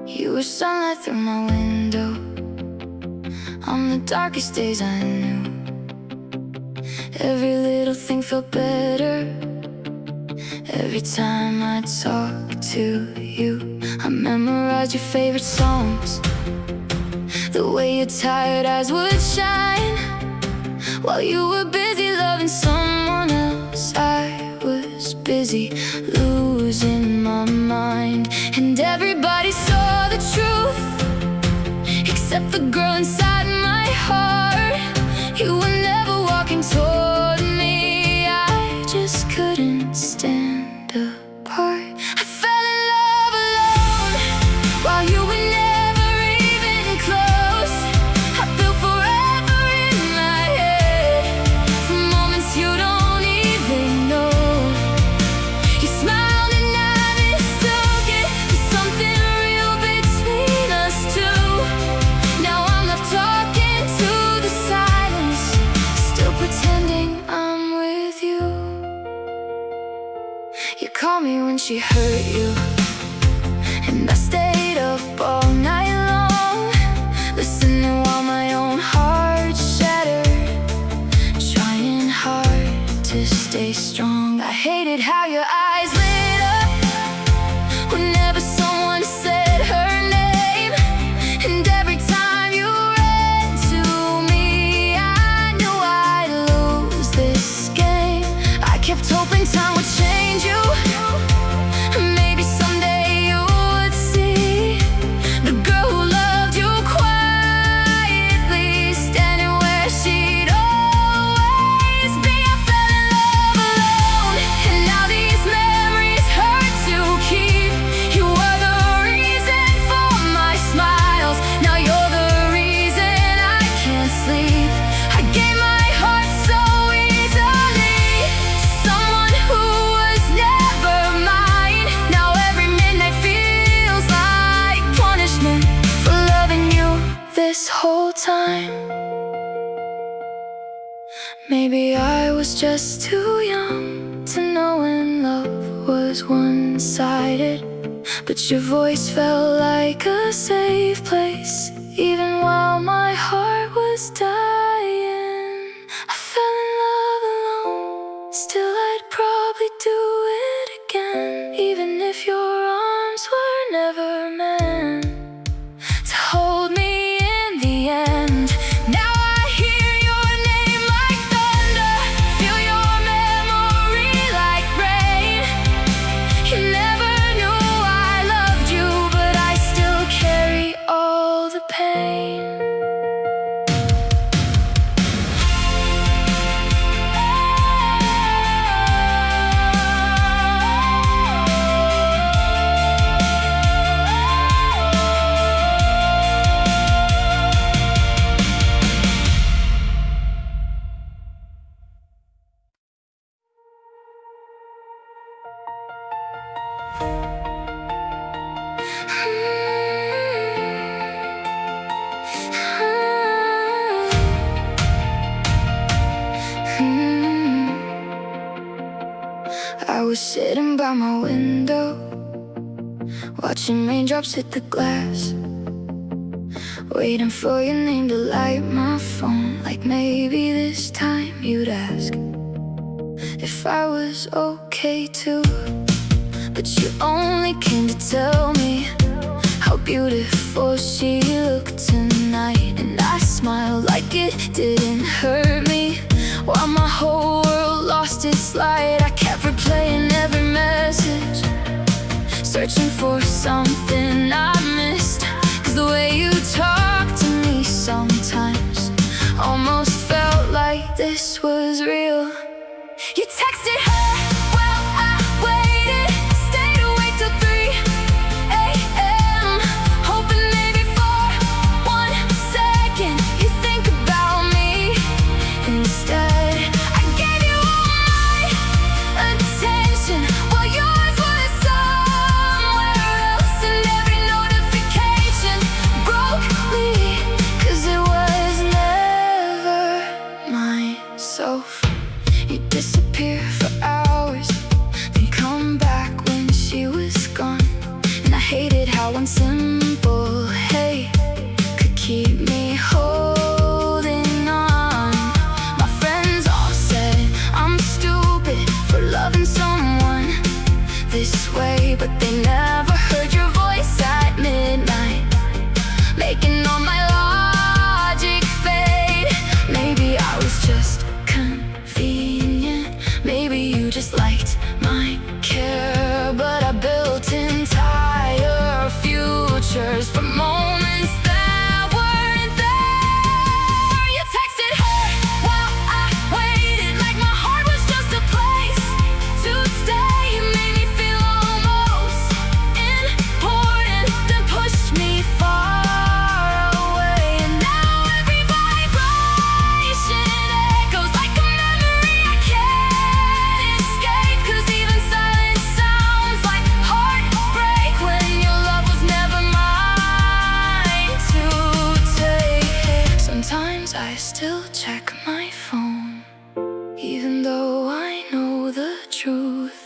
You were sunlight through my window on the darkest days I knew. Every little thing felt better every time I talk to you. I memorized your favorite songs, the way your tired eyes would shine while you were busy loving someone else. I was busy losing my mind, and everybody saw the truth except the girl inside my heart. You were never walking toward me, I just couldn't stand apart. I fell in love alone while you were never even close. I built forever in my head for moments you don't even know. You smiled and I mistook it for something real between us two. Now I'm left talking to the silence, still pretending I'm with you. You called me when she hurt you, and I stayed up all night long, listening while my own heart shattered, trying hard to stay strong. I hated how your eyes lit up whenever someone said her name, and every time you ran to me, I knew I'd lose this game. I kept hoping time would change you. Maybe someday you would see the girl who loved you quietly, standing where she'd always be. I fell in love alone, and now these memories hurt to keep. You were the reason for my smiles, now you're the reason I can't sleep. I gave my heart so easily to someone who was never mine. Now every midnight feels like punishment for loving you this whole time. Maybe I was just too young to know when love was one-sided, but your voice felt like a safe place, even while my heart was dying. I fell in love alone, still I'd probably do it again, even if your arms were never meant to hold me in the end. Now I hear your name like thunder, feel your memory like rain. You never knew I loved you, but I still carry all the pain. I was sitting by my window, watching raindrops hit the glass, waiting for your name to light my phone, like maybe this time you'd ask if I was okay too. But you only came to tell me how beautiful she looked tonight, and I smiled like it didn't hurt me, while my whole world lost its light. I kept replaying every message, searching for something I missed, 'cause the way you talk to me sometimes almost felt like this was real. You texted her while I waited, stayed awake till 3 a.m., hoping maybe for 1 second you think about me instead. I gave you all my attention while yours was somewhere else, and every weird how one simple hey could keep me holding on. My friends all said I'm stupid for loving someone this way, but they never heard your voice at midnight, making all my logic fade. Maybe I was just convenient, maybe you just liked my care, but I built entire futures from moments that weren't there. You texted her while I waited, like my heart was just a place to stay. You made me feel almost important, then pushed me far away. And now every vibration echoes like a memory I can't escape. 'Cause even silence sounds like heartbreak when your love was never mine to take. Sometimes I still check my phone, even though I know the truth.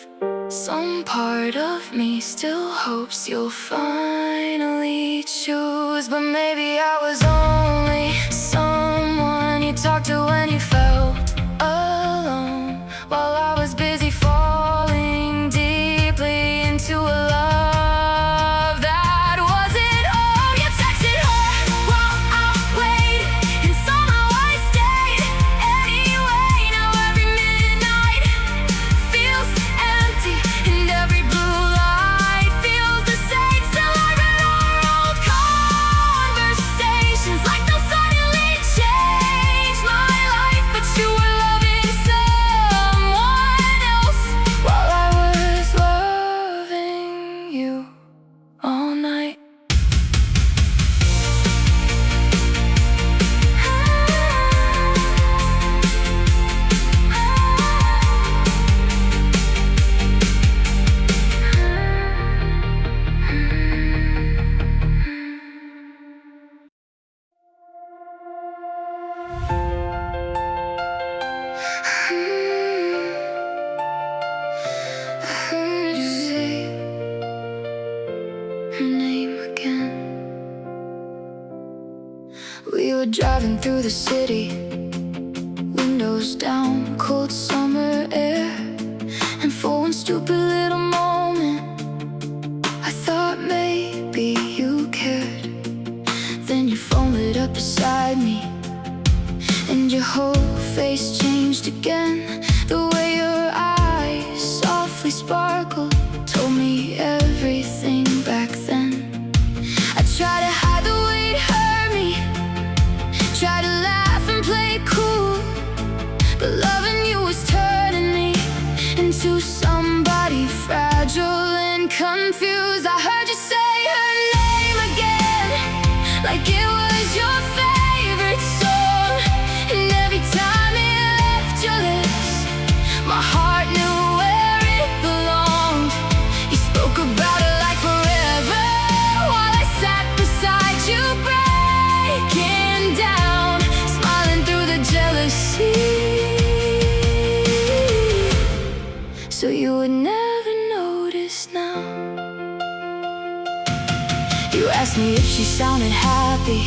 Some part of me still hopes you'll finally choose. But maybe I was only someone you talked to when you felt alone, while I was busy falling deeply into a love that wasn't home. You texted her while I waited, and somehow I stayed anyway. Now every midnight feels empty, and every blue light feels the same. Still I read our old conversations like they'll suddenly change my life. But you were loving someone else while I was loving you all night. I heard you say her name again. We were driving through the city, windows down, cold summer air. And for one stupid little moment, I thought maybe you cared. Then your phone lit up beside me, and your whole face changed again. The way your eyes softly sparkled told me everything back then. I tried to hide the way it hurt me, tried to laugh and play it cool, but loving you was turning me into somebody fragile and confused. I heard you say her name again, like it was your favorite song. And every time it left your lips, my heart knew where it belonged. You spoke about it like forever, while I sat beside you breaking down, smiling through the jealousy. So you would never notice now. You asked me if she sounded happy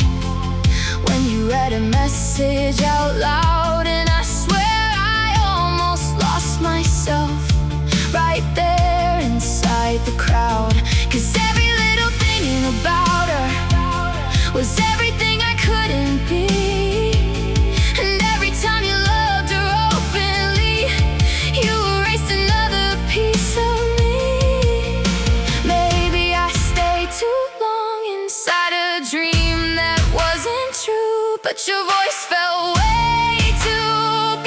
when you read a message out loud, and I swear I almost lost myself right there inside the crowd. 'Cause every little thing about her was everything I couldn't be. And every time you loved her openly, you erased another piece of me. Maybe I stayed too long inside a dream that wasn't true, but your voice felt way too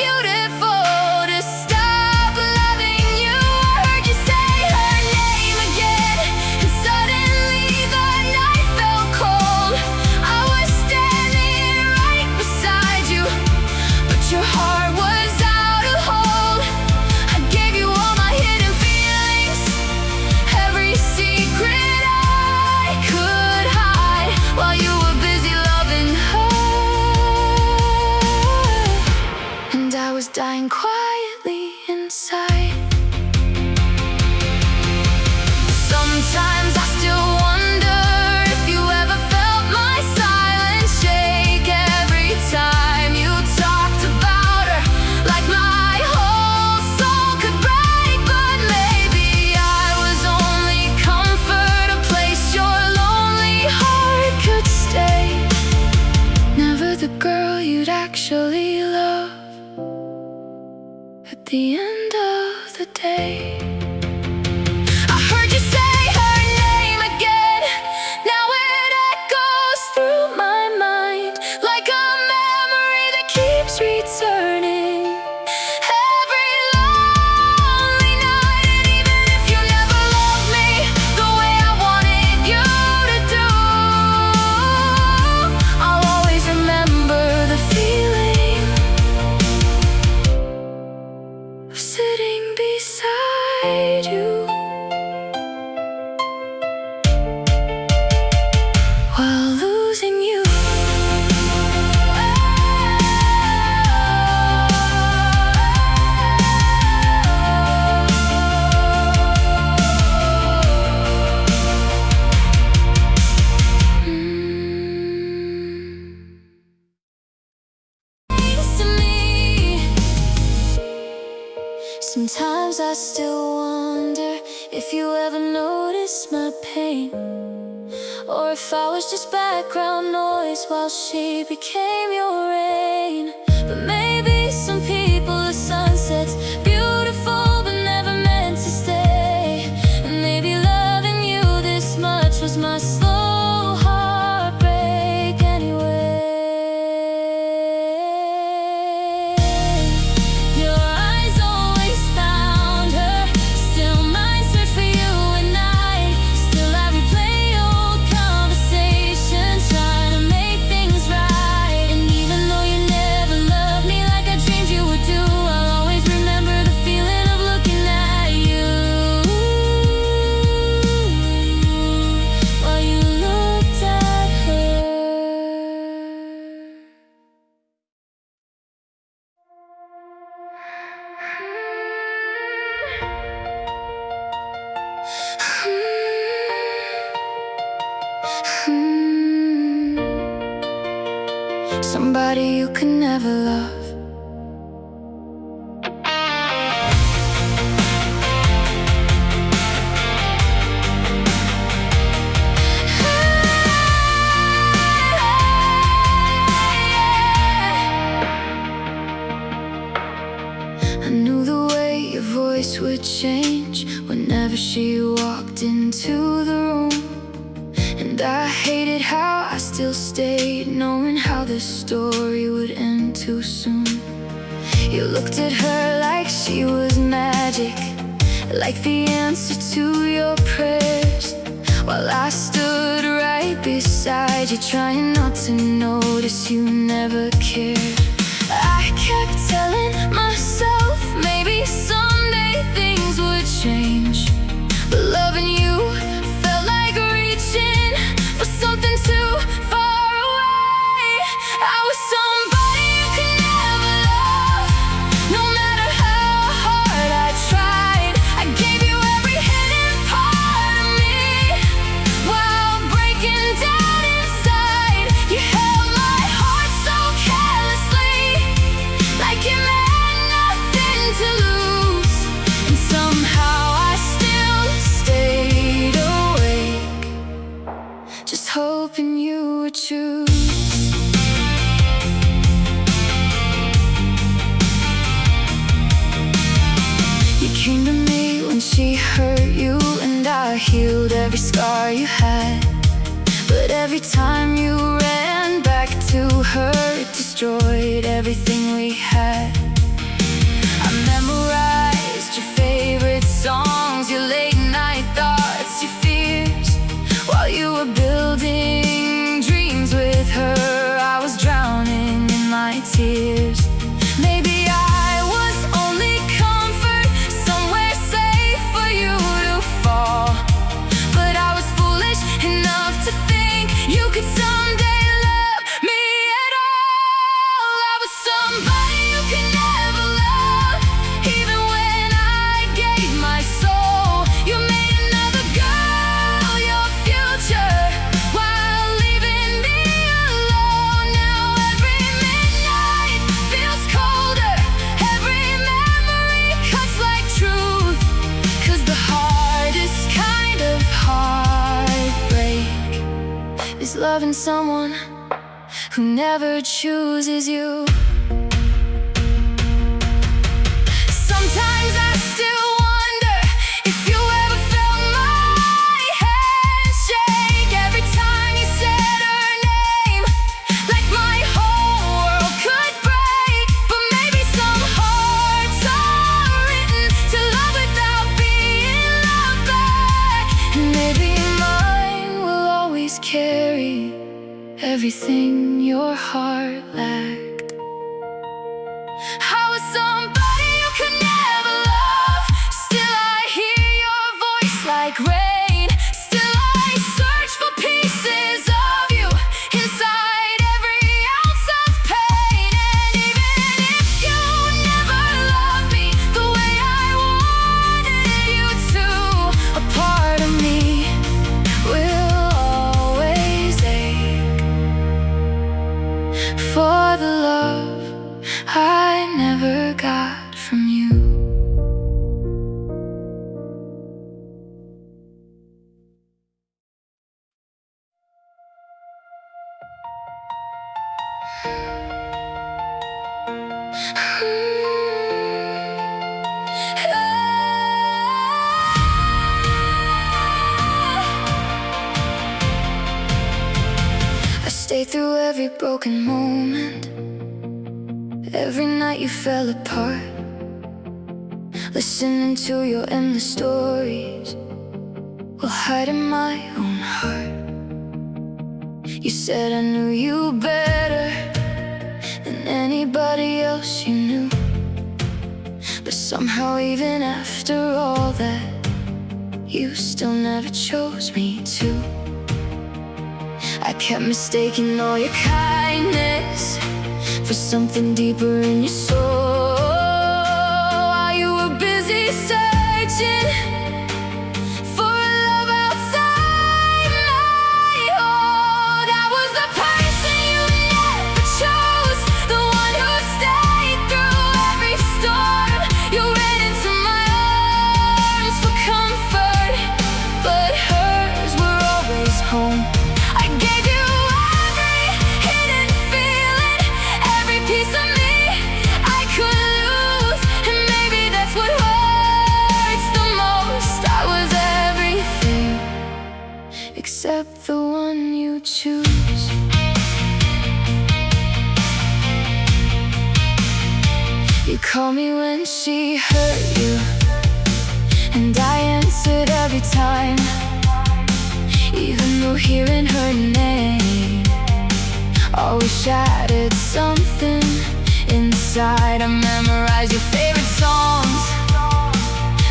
beautiful to stop loving you. I heard you say her name again, and suddenly the night felt cold. I was standing right beside you, but your heart was out of hold. I gave you all my hidden feelings, every secret I could hide, while you were busy loving her. the end of the day. I heard you say her name again. Now it echoes through my mind like a memory that keeps returning every lonely night. And even if you never loved me the way I wanted you to do, I'll always remember the feeling of sitting beside you while losing you. To me, sometimes I still wonder if you ever noticed my pain, or if I was just background noise while she became your rain. But maybe some people, the sunset's beautiful but never meant to stay. And maybe loving you this much was my slow heartbreak anyway. Your eyes always found her, still mine search for you at night. Still I replay old conversations, trying to make things right. And even though you never loved me like I dreamed you would do, I'll always remember the feeling of looking at you while you looked at her. Somebody you could never love. I knew the way your voice would change whenever she walked into the room. And I hated how I still stayed, knowing how this story would end too soon. You looked at her like she was magic, like the answer to your prayers, while I stood right beside you, trying not to notice you never cared. I kept telling myself maybe someday things would change, but loving you felt like reaching for something too far away. I was somebody you could never love, no matter how hard I tried. I gave you every hidden part of me while breaking down inside. You held my heart so carelessly, like it meant nothing to lose. And somehow I still stayed awake, just hoping you would choose. You came to me when she hurt you, and I healed every scar you had. But every time you ran back to her, it destroyed everything we had. I memorized your favorite songs, your late night thoughts, your fears, while you were building dreams with her. I was drowning in my tears. Maybe I was only comfort, somewhere safe for you to fall, but I was foolish enough to think you could someday love me at all. I was somebody you could never love, even when I gave my soul. You made another girl your future while leaving me alone. Now every midnight feels colder, every memory cuts like truth, 'cause the hardest kind of heartbreak is loving someone who never chooses you. sometimes I still wonder if you ever felt my hand shake every time you said her name, like my whole world could break. But maybe some hearts are written to love without being loved back, and maybe mine will always carry everything your heart lacked. I was somebody you could never love. Still I hear your voice like rain. Still I search for pieces of you inside every ounce of pain. And even if you never love me the way I wanted you to, a part of me will always ache for the love I never got from you. I stayed through every broken moment, every night you fell apart, listening to your endless stories while hiding my own heart. You said I knew you better than anybody else you knew, but somehow even after all that, you still never chose me to. I kept mistaking all your kindness for something deeper in your soul, while you were busy searching for a love outside my hold. I was the person you never chose, the one who stayed through every storm. You ran into my arms for comfort, but hers were always home. I gave you every hidden feeling, every piece of me I could lose, and maybe that's what hurts the most. I was everything except the one you choose. You called me when she hurt you, and I answered every time, even though hearing her name always shattered something inside. I memorized your favorite songs,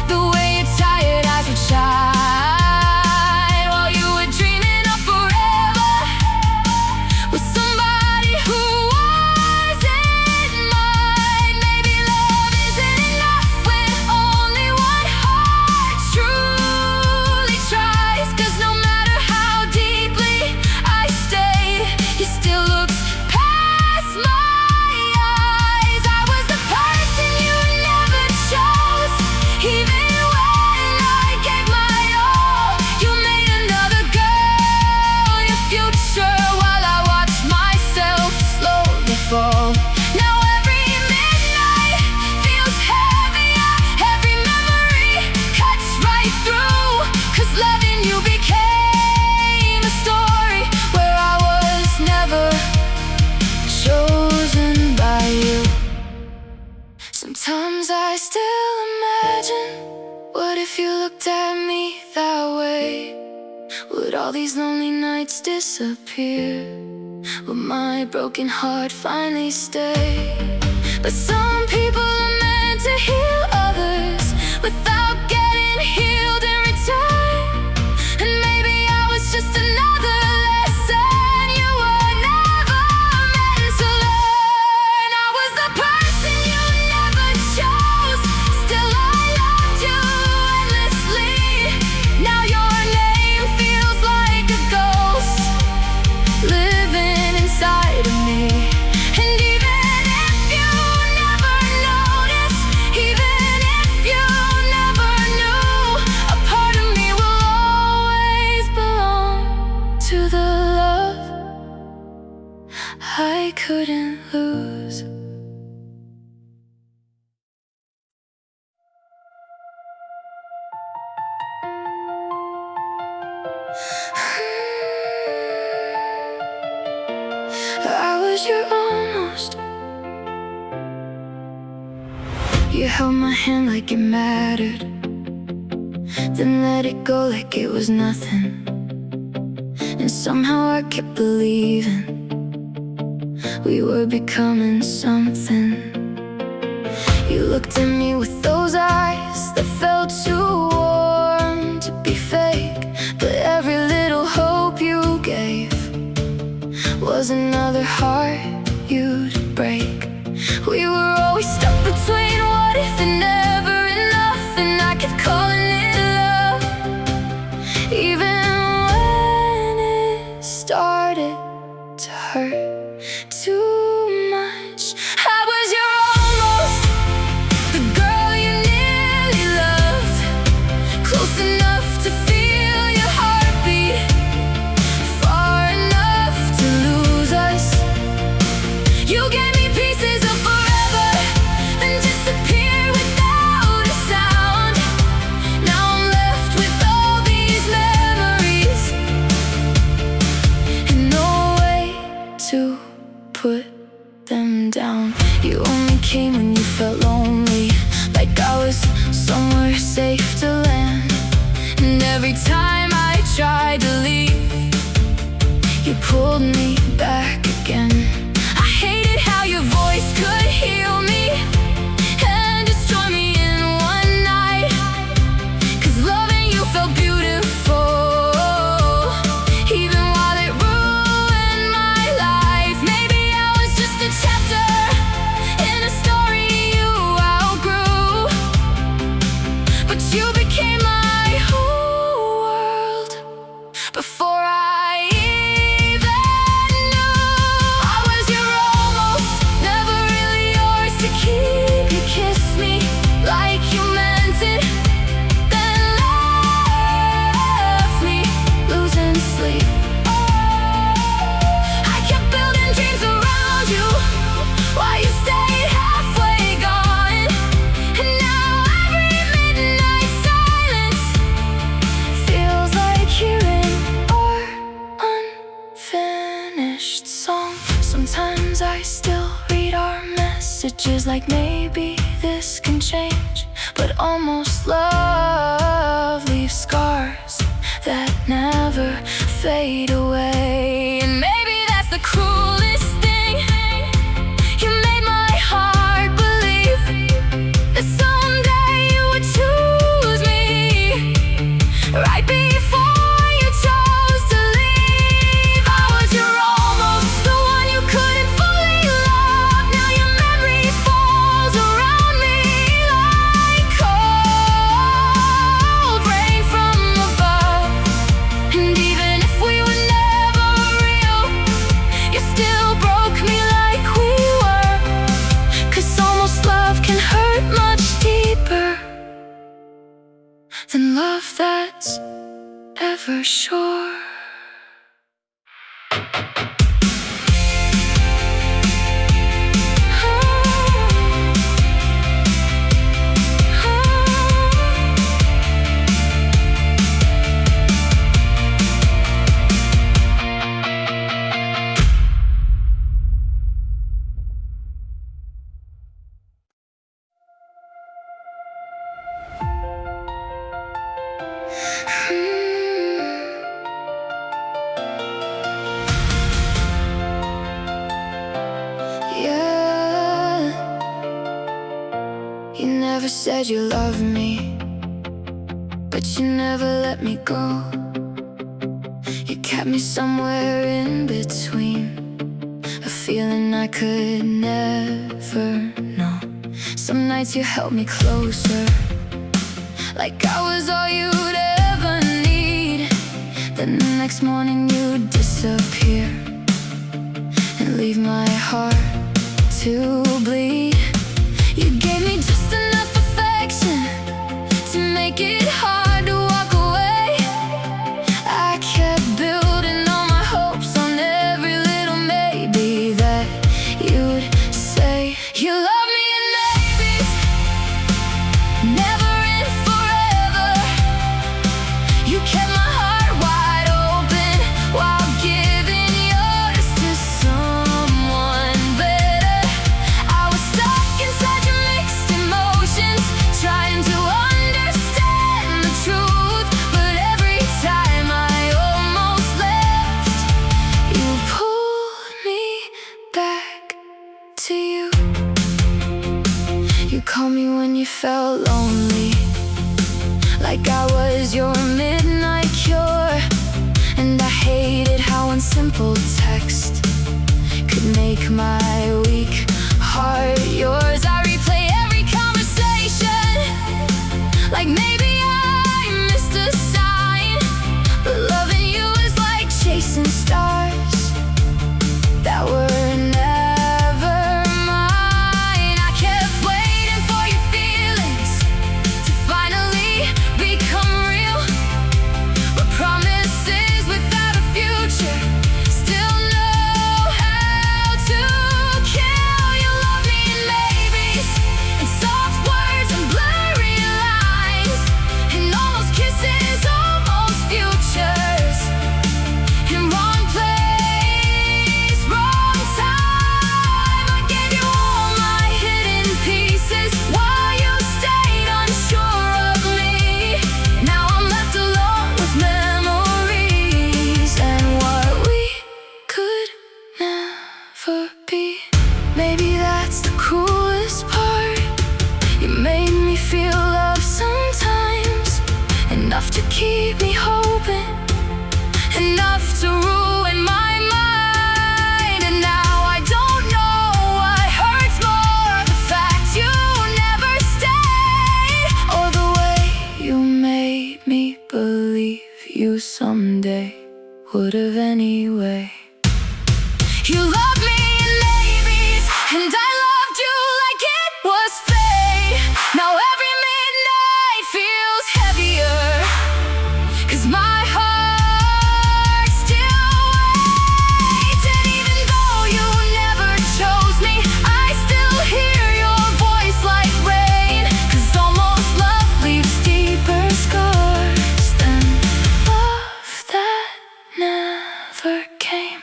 the way your tired eyes would shine while you were dreaming of forever with somebody who wasn't mine. Maybe love isn't enough when only one heart truly tries, 'cause no matter how deeply I stayed, you still looked past my eyes. I was the person you never chose, even when I gave my all. You made another girl your future while I watched myself slowly fall. Now every midnight feels heavier, every memory cuts right through, 'cause loving you became a story where I was never chosen by you. Sometimes I still imagine, what if you looked at me that way? Would all these lonely nights disappear? Would my broken heart finally stay? But some people are meant to heal others without getting healed in return. And maybe I was just another lesson you were never meant to learn. I was the person you never chose, still I loved you endlessly. Now your name feels like a ghost living inside of me. And even if you never noticed, even if you never knew, a part of me will always belong to the love I couldn't lose. I was your almost. You held my hand like it mattered, then let it go like it was nothing. And somehow I kept believing we were becoming something. You looked at me with those eyes that felt too warm to be fake, but every little hope you gave was another heart you'd break. We were always stuck between what if and never enough, and I kept calling it love, even when it started to hurt too much. I was your almost, the girl you nearly loved, close enough to feel your heartbeat, far enough to lose us. You gave me pieces of forever, then disappeared without a sound. Now I'm left with all these memories and no way to put them down. You only came when you felt lonely, like I was somewhere safe to land. And every time I tried to leave, you pulled me back again. I hated how your voice could heal me and destroy me in one night, 'cause loving you felt beautiful, even while it ruined my life. Maybe I was just a chapter in a story you outgrew, but you became my whole world before I even knew. I was your almost, never really yours to keep. You kissed me like you meant it, then left me losing sleep. I kept building dreams around you while you stayed halfway gone. And now every midnight silence feels like hearing our unfinished song. Sometimes I still read our messages like maybe this can change, but almost love leaves scars that never fade away. And maybe that's the cruelest thing. You made my heart believe that someday you would choose me, right before you chose to leave. I was your almost, the one you couldn't fully love. Now your memory falls around me like cold rain from above. And even if we were never real, you still broke me like we were, 'cause almost love can hurt much deeper than love that's ever sure. Yeah, you never said you loved me, but you never let me go. You kept me somewhere in between, a feeling I could never know. Some nights you held me closer, like I was all you'd ever need. Then the next morning you'd disappear and leave my heart to bleed. You gave me just enough affection to make it hard to walk away. I kept building all my hopes on every little maybe that you'd say you love me in maybes, never in forever. You kept my heart wide open while giving yours to someone you felt lonely, like I was your midnight cure. And I hated how one simple text could make my weak heart yours. I replay every conversation, like maybe I missed a sign. But loving you is like chasing stars that were never mine. I kept waiting for your feelings to finally become real, but promises without a future still know how to kill. You love me in maybes, in soft words and blurry lines, in almost kisses, almost futures, in wrong place, wrong time. I gave you all my hidden pieces while you stayed unsure of me. Now I'm left alone with memories and what we could never be. Maybe that's the cruelest part. You made me feel love sometimes, enough to keep me hoping, enough to ruin my mind. And now I don't know what hurts more, the fact you never stayed, or the way you made me believe you someday would have anyway. You loved me in maybes, and I loved you like it was fate. Now every midnight feels heavier, 'cause my heart still waits. And even though you never chose me, I still hear your voice like rain. 'Cause almost love leaves deeper scars than love that never came.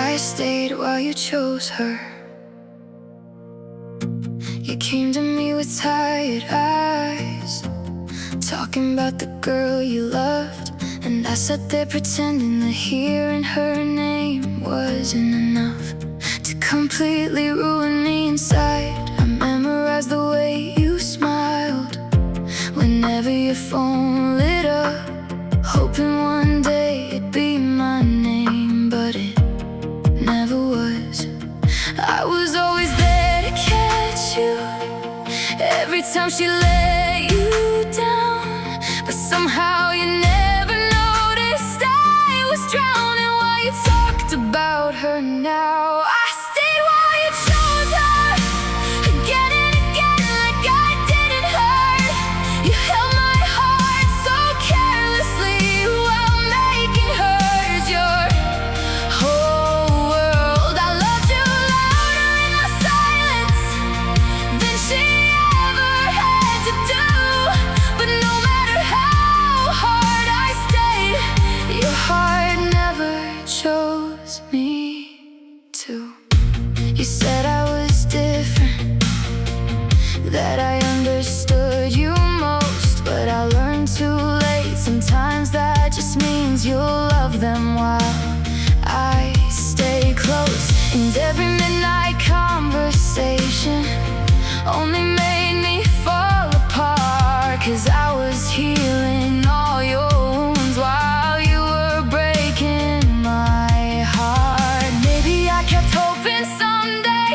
I stayed while you chose her. You came to me with tired eyes, talking about the girl you loved. And I sat there pretending that hearing her name wasn't enough to completely ruin me inside. I memorized the way you smiled whenever your phone lit up, hoping one day it'd be my name, but it never was. I was always there to catch you every time she let you down, but somehow you never noticed I was drowning while you talked about her now. I stayed while you chose her, again and again, like I didn't hurt. You held my heart so carelessly while making hers your whole world. I loved you louder in the silence than she ever had to do. But no matter how hard I stayed, your heart never chose me to. You said I was different, that I understood you most, but I learned too late. Sometimes that just means you'll love them while I stay close. And every midnight conversation only made me fall apart, 'cause I was healing all your wounds while you were breaking my heart. Maybe I kept hoping someday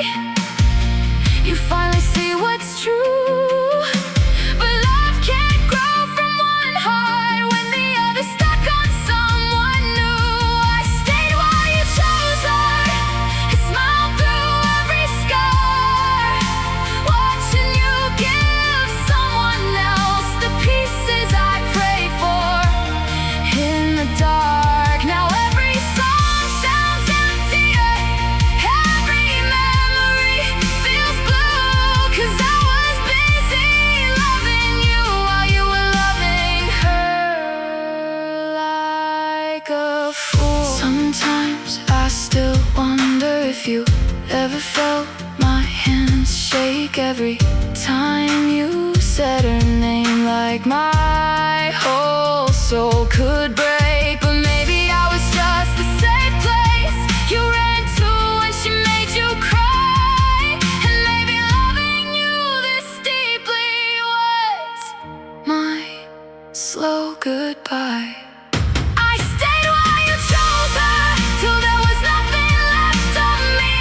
you finally see what's true, but love can't grow from one heart when the other's stuck on someone new. I stayed while you chose her, and smiled through every scar, watching you give someone else the like my whole soul could break. But maybe I was just the safe place you ran to when she made you cry. And maybe loving you this deeply was my slow goodbye. I stayed while you chose her, till there was nothing left of me.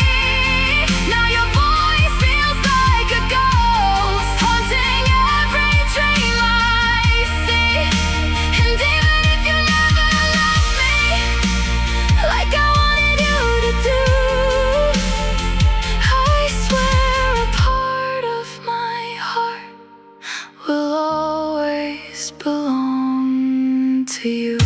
Now your voice feels like a ghost, haunting every dream I see. And even if you never loved me like I wanted you to do, I swear a part of my heart will always belong to you.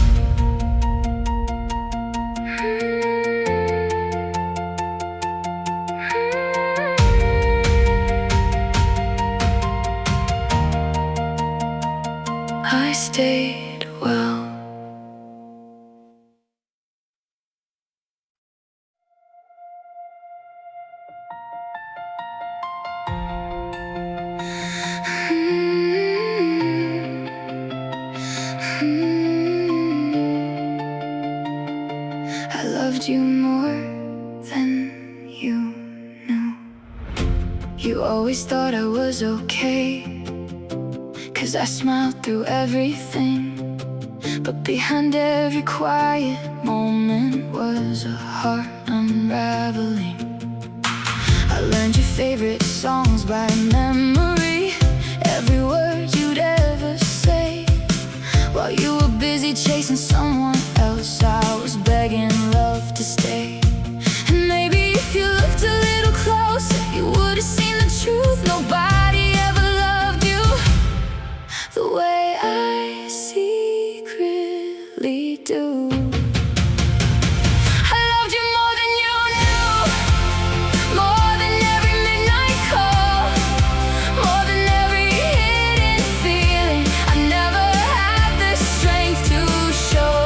I stayed well. I loved you more than you knew. You always thought I was okay, 'cause I smiled through everything. But behind every quiet moment was a heart unraveling. I learned your favorite songs by memory, every word you'd ever say. While you were busy chasing someone else, I was begging love to stay. And maybe if you looked a little closer, you would have seen the truth. Nobody ever loved you the way I secretly do. I loved you more than you knew, more than every midnight call, more than every hidden feeling I never had the strength to show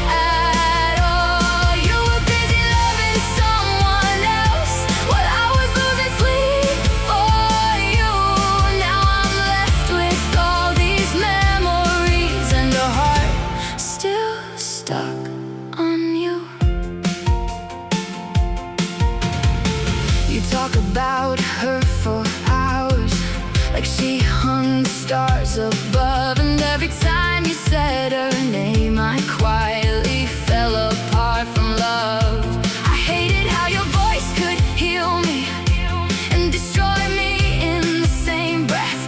at all. You were busy loving someone else while I was losing sleep for you. Now I'm left with all these memories and a heart still stuck on you. You talk about her for hours, like she hung the stars above. And every time you said her name, I quietly fell apart from love. I hated how your voice could heal me and destroy me in the same breath.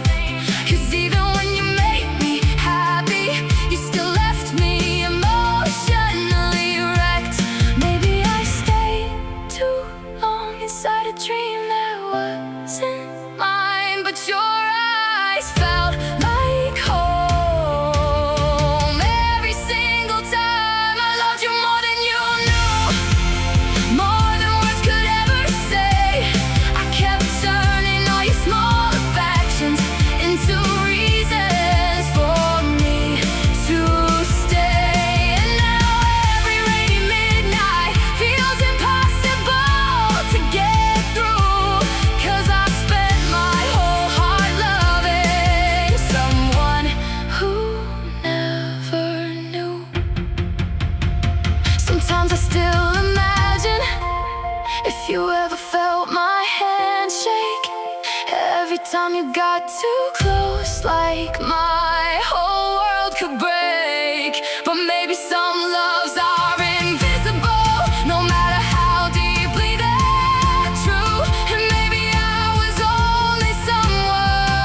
'Cause even when you made me happy, you still left me emotionally wrecked. Maybe I stayed too long inside a dream that wasn't mine, but your eyes felt like home every single time. I loved you more than you knew, more than words could ever say. I kept turning all your small affections into reasons for me to stay. And now every rainy midnight feels impossible to get through, 'cause I spent my whole heart loving someone who never knew. Sometimes I still imagine if you ever felt my hand shake every time you got too close, like my whole world could break. But maybe some loves are invisible, no matter how deeply they're true. And maybe I was only someone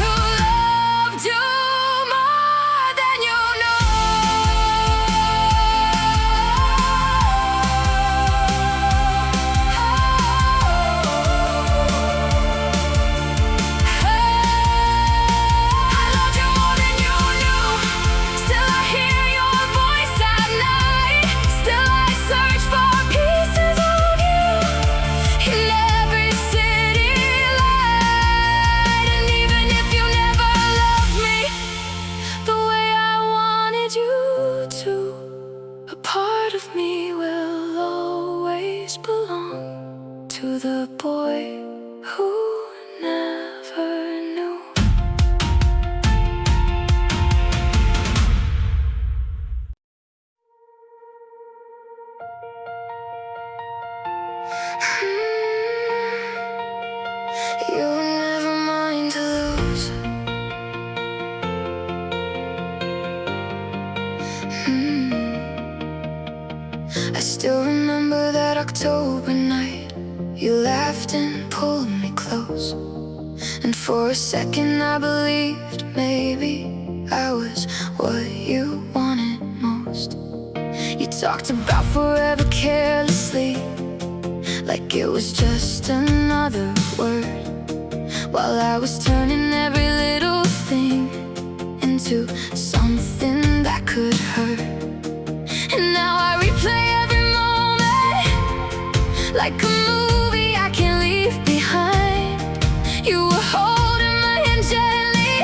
who loved you more than you knew. I loved you more than you knew. Still I hear your voice at night. Still I search for pieces of you in every city light. And even if you never loved me the way I wanted you to, a part of me will always belong to the boy who never knew. still remember that October night. You laughed and pulled me close, and for a second I believed maybe I was what you wanted most. You talked about forever carelessly, like it was just another word, while I was turning every little thing into something that could hurt. And now I replay every moment like a movie I can't leave behind. You were holding my hand gently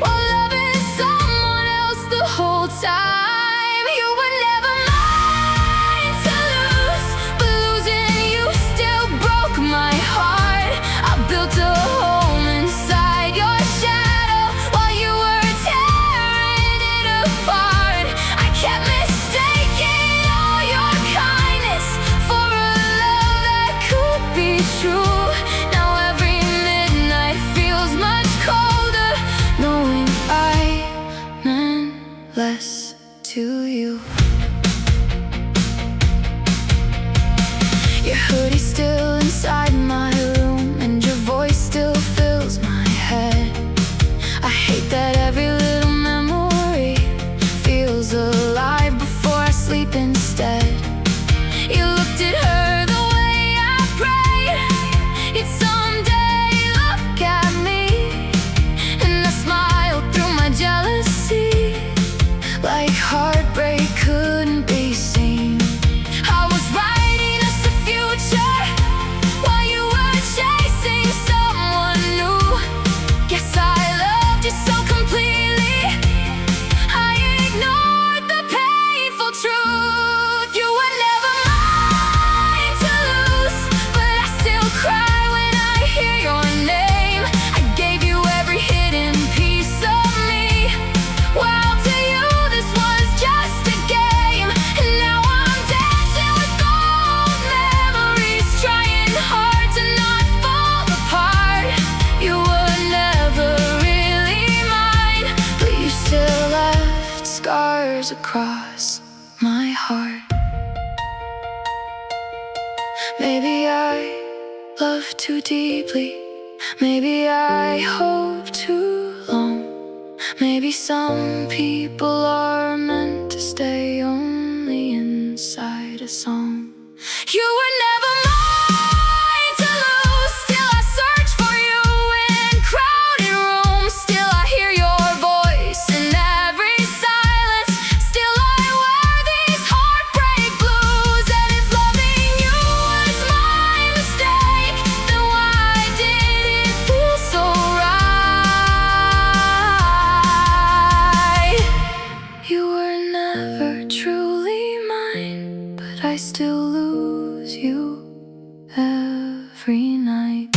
while loving someone else the whole time. You were never mine to lose, but losing you still broke my heart. I built a home inside your shadow while you were tearing it apart. I kept mistaking all your kindness for a love that could be true. Now every midnight feels much colder, knowing I meant less to you. Your hoodie's still inside my room, and your voice still fills my head. I hate that every little memory feels alive before I sleep instead. You looked at her the way I prayed you'd someday look at me, and I smiled through my jealousy like heartbreak couldn't be seen. I was writing us a future while you were chasing someone new. Guess I loved you so completely I ignored the painful truth. You were never mine to lose, but I still cry when I hear your name. I gave you every hidden piece of me. Well, to you this was just a game, and now I'm dancing with old memories, trying hard to not fall apart. You were never really mine, but you still left scars across my heart. Maybe I loved too deeply, maybe I hoped too long. Maybe some people are meant to stay only inside a song. You were never mine to lose, still I search for you in crowded rooms. Still I hear your voice in every silence. Still I wear these heartbreak blues. And if loving you was my mistake, then why did it feel so right? You were never truly mine, but I still lose you every night.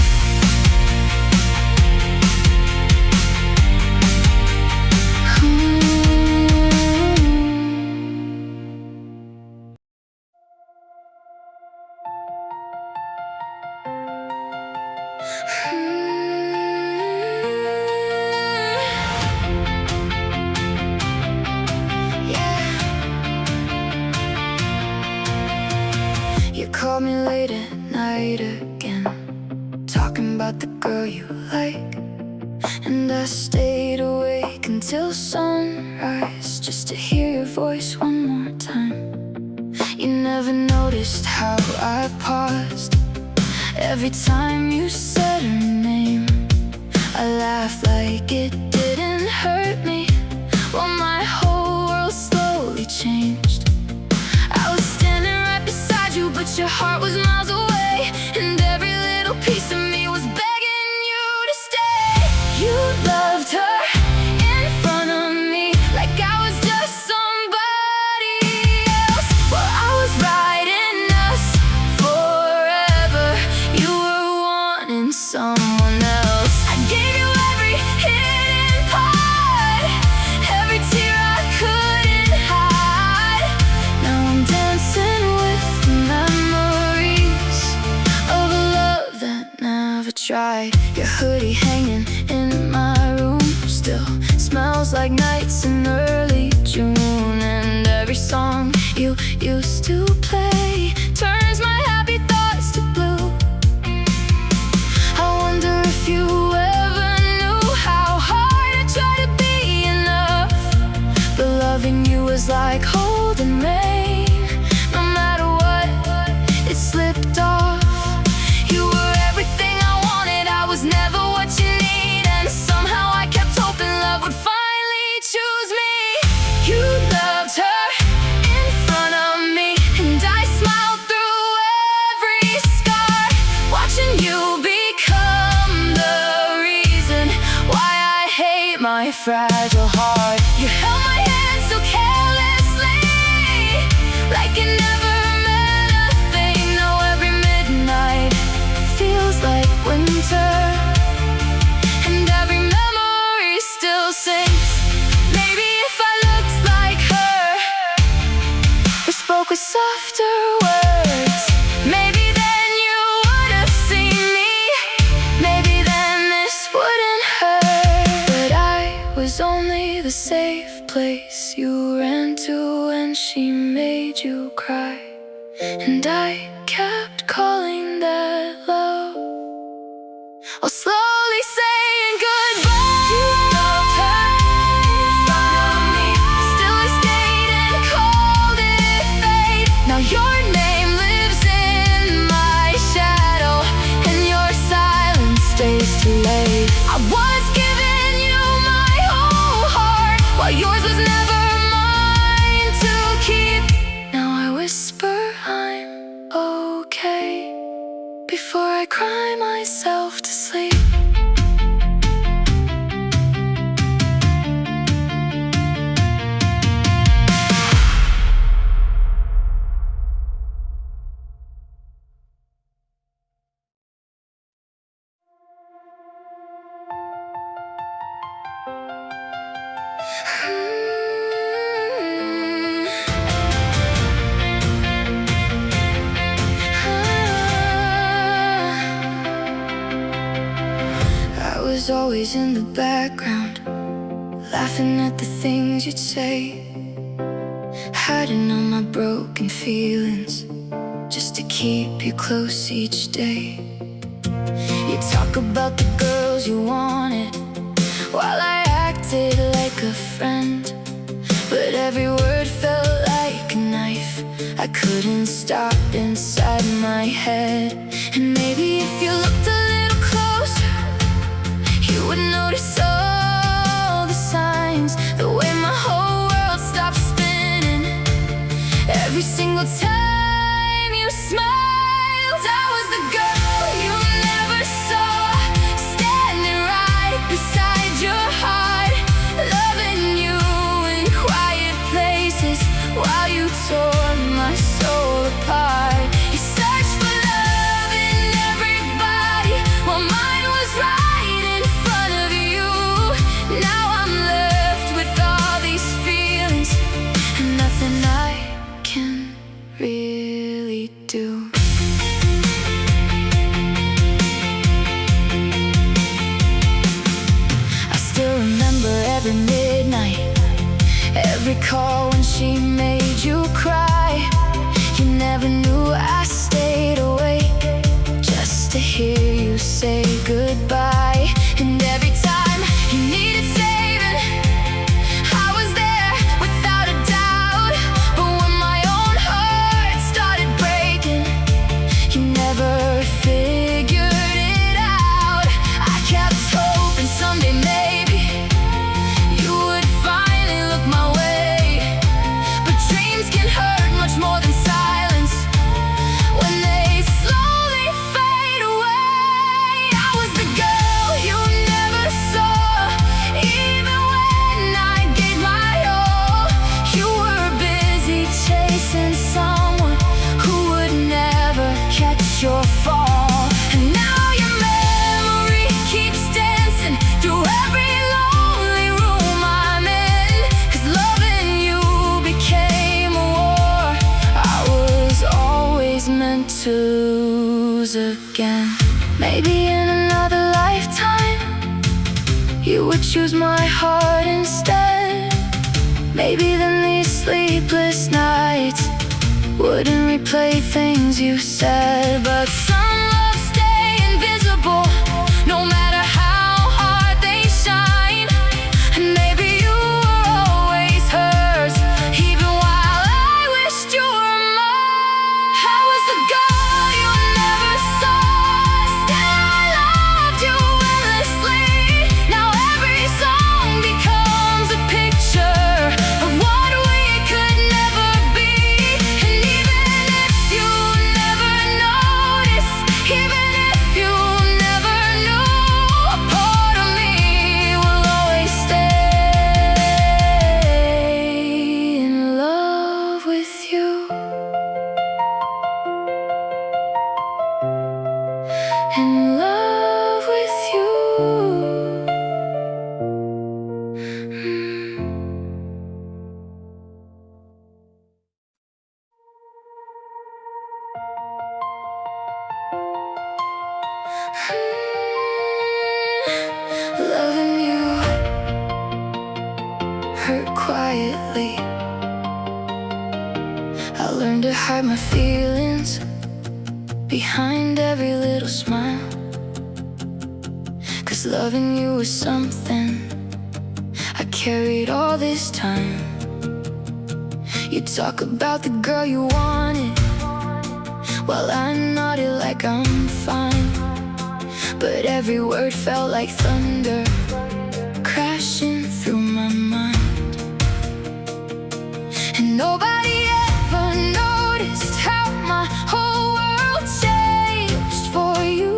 You called me late at night again, talking about the girl you like, and I stayed awake until sunrise just to hear your voice one more time. You never noticed how I paused every time you said her name. I laughed like it didn't hurt me, while my whole world slowly changed. I was standing right beside you, but your heart was miles away, and every little piece of me was begging you to stay. You loved her in front of me like I was just somebody else. Well, I was writing us forever. You were wanting someone else. I gave you every hidden part, every tear I couldn't hide. Now I'm dancing with the memories of a love that never tried. Your hoodie hanging in my room still smells like nights in early June, and every song you used to play was like holding rain. No matter what, it slipped off. You were everything I wanted, I was never what you need. And somehow I kept hoping love would finally choose me. You loved her in front of me, and I smiled through every scar, watching you become the reason why I hate my fragile heart. You held my hand so carelessly, like it never meant a thing. Now every midnight feels like winter, and every memory still sings. Maybe if I looked like her, or spoke with softer words, maybe then you would have seen me. Maybe then this wouldn't hurt. But I was only the safe place you ran to when she made you cry, and I kept calling that love, while slowly saying goodbye. You loved her in front of me, still I stayed and called it fate. Now your name lives in my shadow, and your silence stays too late. I was giving you my whole heart, while yours was never mine to keep. Now I whisper I'm okay before I cry myself to sleep. I was always in the background, laughing at the things you'd say, hiding all my broken feelings, just to keep you close each day. You talk about the girls you wanted, while I acted like a friend. But every word felt like a knife, I couldn't stop inside my head. And maybe if you looked a little closer, you would notice all the signs, the way my whole world stopped spinning every single time you smiled. I was the girl you never saw, standing right beside your heart, loving you in quiet places while you tore my soul apart. You searched for love in everybody, while mine was right in front of you. Now I'm left with all these feelings, and nothing I can really do. I still remember every midnight, every call when she made you cry. You never knew I stayed awake just to hear you say goodbye. And every time you needed saving, I was there without a doubt. But when my own heart started breaking, you never figured it out. I kept hoping someday maybe you would finally look my way. But dreams can hurt much more than silence when they slowly fade away. I was the girl you never saw, even when I gave my all. You were busy chasing someone who would never catch your fall. And now your memory keeps dancing through every lonely room I'm in, 'cause loving you became a war I was always meant to lose again. Maybe in another lifetime you would choose my heart instead. Maybe then these sleepless nights wouldn't replay things you said. But some love stay invisible, no matter how hard they shine. And maybe you were always hers, even hurt quietly. I learned to hide my feelings behind every little smile, 'cause loving you was something I carried all this time. You talk about the girl you wanted, while I nodded like I'm fine. But every word felt like thunder crashing through my mind. And nobody ever noticed how my whole world changed for you.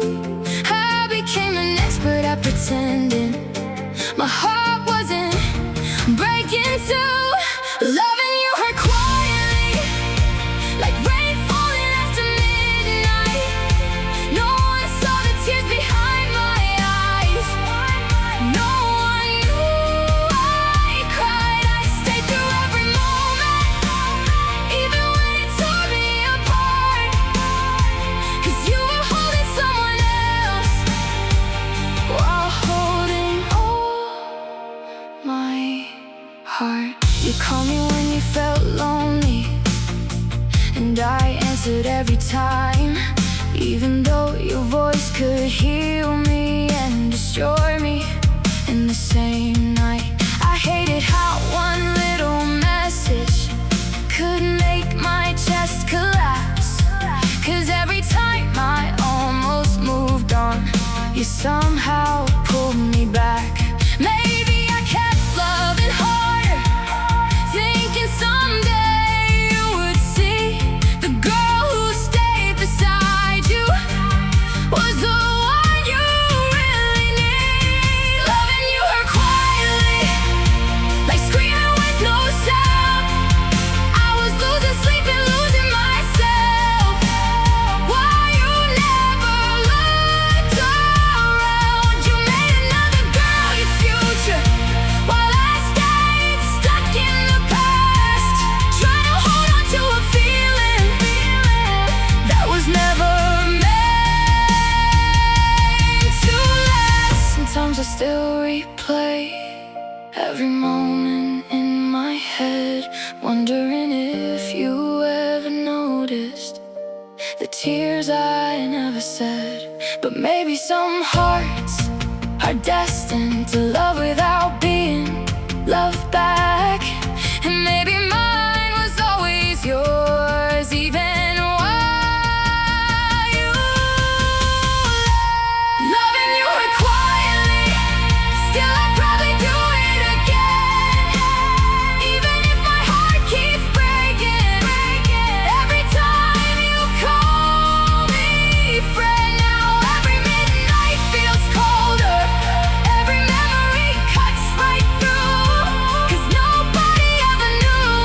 I became an expert at pretending my heart wasn't breaking too. Loving you hurt quietly, like rain falling after midnight. No one saw the tears behind my eyes. No one knew I cried. I stayed through every moment, even when it tore me apart. 'Cause you were holding someone else while holding all my heart. You called me when you felt lonely, and I answered every time, even though your voice could heal me and destroy me in the same night. I hated how one little message could make my chest collapse, 'cause every time I almost moved on, you somehow pulled me back. Maybe I kept loving harder, thinking someday you would see the girl who stayed beside you was the one you really need. Loving you hurt quietly, like screaming with no sound. I was losing sleep and losing myself. Why you never looked around? You made another girl your future, while I stayed stuck in the past, trying to hold on to a feeling that was never meant to last. Sometimes I still replay every moment in my head, wondering if you ever noticed the tears I never said. But maybe some hearts are destined to love without being loved back. And maybe mine was always yours, even while you left. Loving you hurt quietly, still I'd probably do it again, even if my heart keeps breaking. Every time you call me friend, now every midnight feels colder. Every memory cuts right through, 'cause nobody ever knew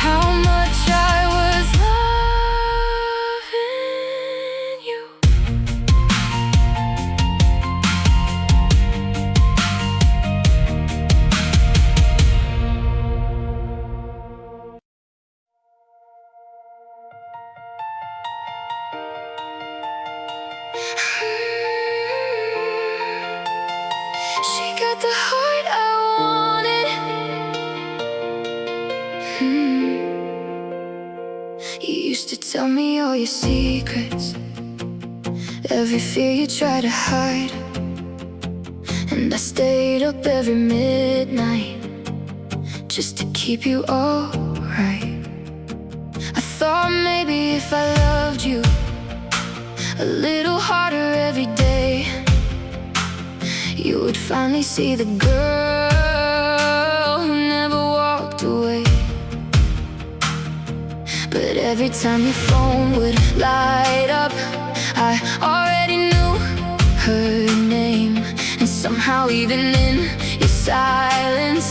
how much I was loving you. She got the heart I wanted. You used to tell me all your secrets, every fear you try to hide. And I stayed up every midnight just to keep you alright. I thought maybe if I loved you a little harder every day, you would finally see the girl who never walked away. But every time your phone would light up, I already knew her name. And somehow even in your silence,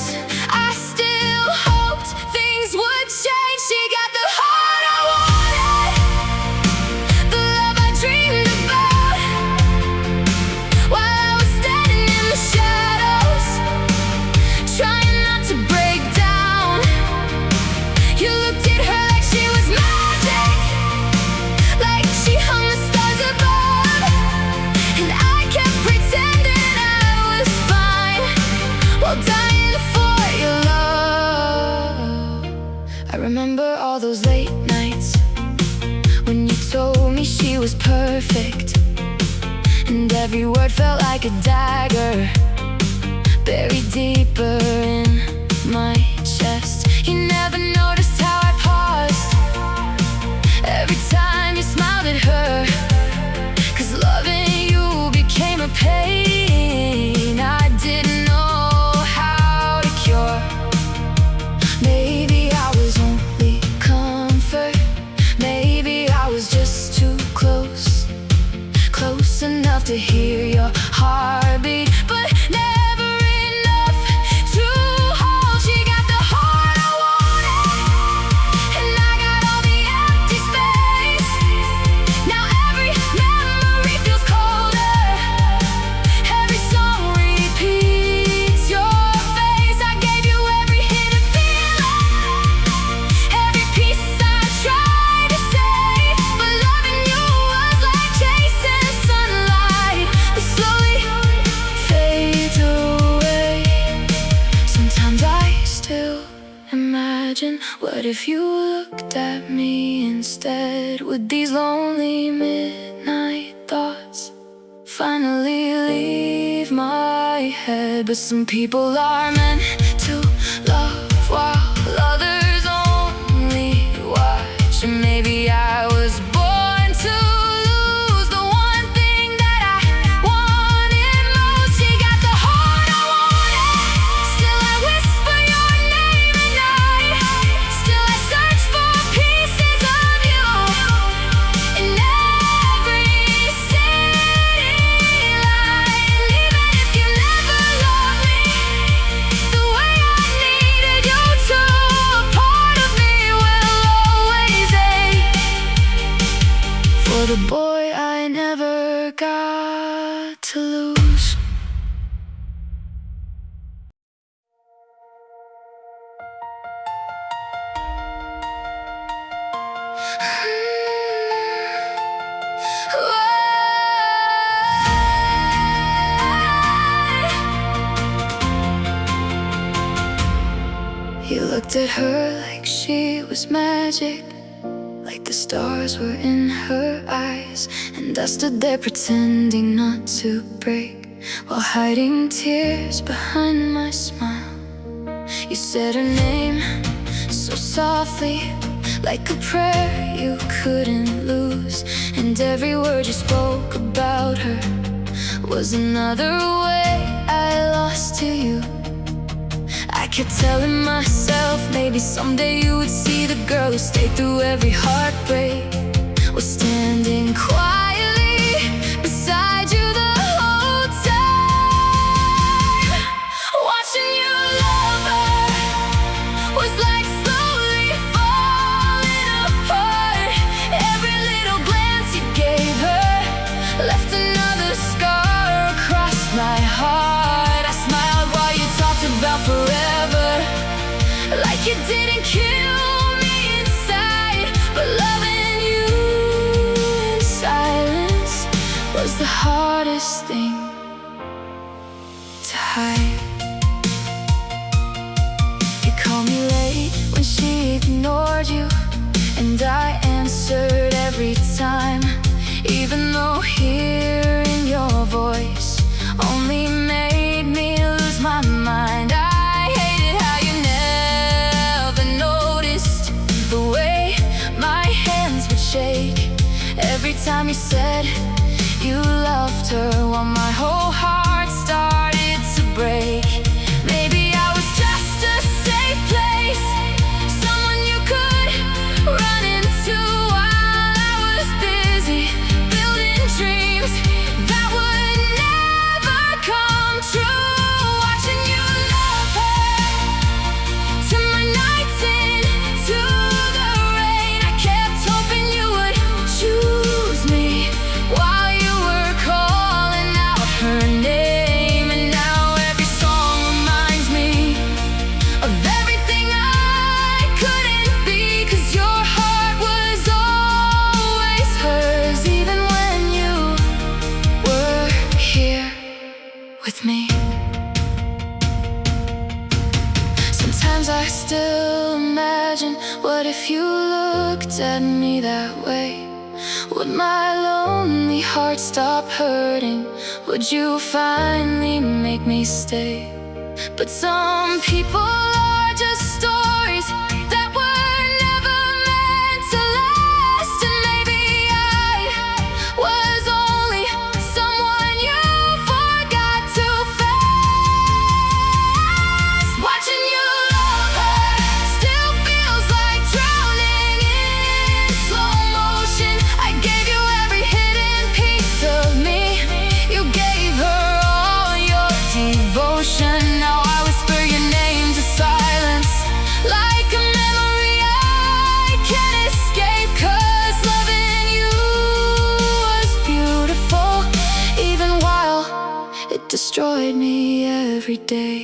I still hoped things would change. She got the heart I wanted, the love I dreamed about, while I was standing in the shadows, trying not to break down. You looked at her like she was magic, like she hung the stars above. And I kept pretending I was fine, while dying for Remember all those late nights when you told me she was perfect, and every word felt like a dagger buried deeper in my chest. You never noticed how I paused every time you smiled at her, 'cause loving you became a pain I didn't know how to cure. Maybe I was only comfort, maybe I was just too close, close enough to hear your heartbeat, but never enough to hold. She got the heart I wanted, and I got all the empty space. Now every memory feels colder, every song repeats your face. I gave you every hint of feeling, every piece I tried to save, but loving you was like chasing sunlight that slowly fades away. Sometimes I still imagine, what if you looked at me instead? Would these lonely midnight thoughts finally leave my head? But some people are meant to love while others only watch, and maybe I was born to lose the one thing that I wanted most. She got the heart I wanted, still I whisper your name at night, still I search for pieces of you in every city light. Even if you never loved me the way I needed you to, a part of me will always ache for the boy I never got to lose. You looked at her like she was magic, like the stars were in her eyes, and I stood there pretending not to break, while hiding tears behind my smile. You said her name so softly, like a prayer you couldn't lose, and every word you spoke about her was another way I lost to you. I kept telling myself maybe someday you would see the girl who stayed through every heartbreak, was standing quietly beside you the whole time. Watching you love her was like slowly falling apart. Every little glance you gave her left another scar across my heart. I smiled while you talked about forever, like you didn't kill me inside, but loving you in silence was the hardest thing to hide. You called me late when she ignored you, and I answered every time, even though hearing your voice only made me lose my mind. I hated how you never noticed the way my hands would shake every time you said you loved her, while my whole heart started to break. Maybe I was just a safe place, someone you could run into while I was busy building dreams that would never come true. Watching you love her till my nights into the rain, I kept hoping you would choose me while you were calling out her name. And now every song reminds me of everything I couldn't be, 'cause your heart was always hers, even when you were here with me. Sometimes I still imagine imagine, what if you looked at me that way? Would my lonely heart stop hurting? Would you finally make me stay? But some people are just stories that were never meant to last. And maybe I was only someone you forgot too fast. Watching you love her still feels like drowning in slow motion. I gave you every hidden piece of me. You gave her all your devotion. Now I whisper your name to silence, like a memory I can't escape. 'Cause loving you was beautiful, even while it destroyed me every day.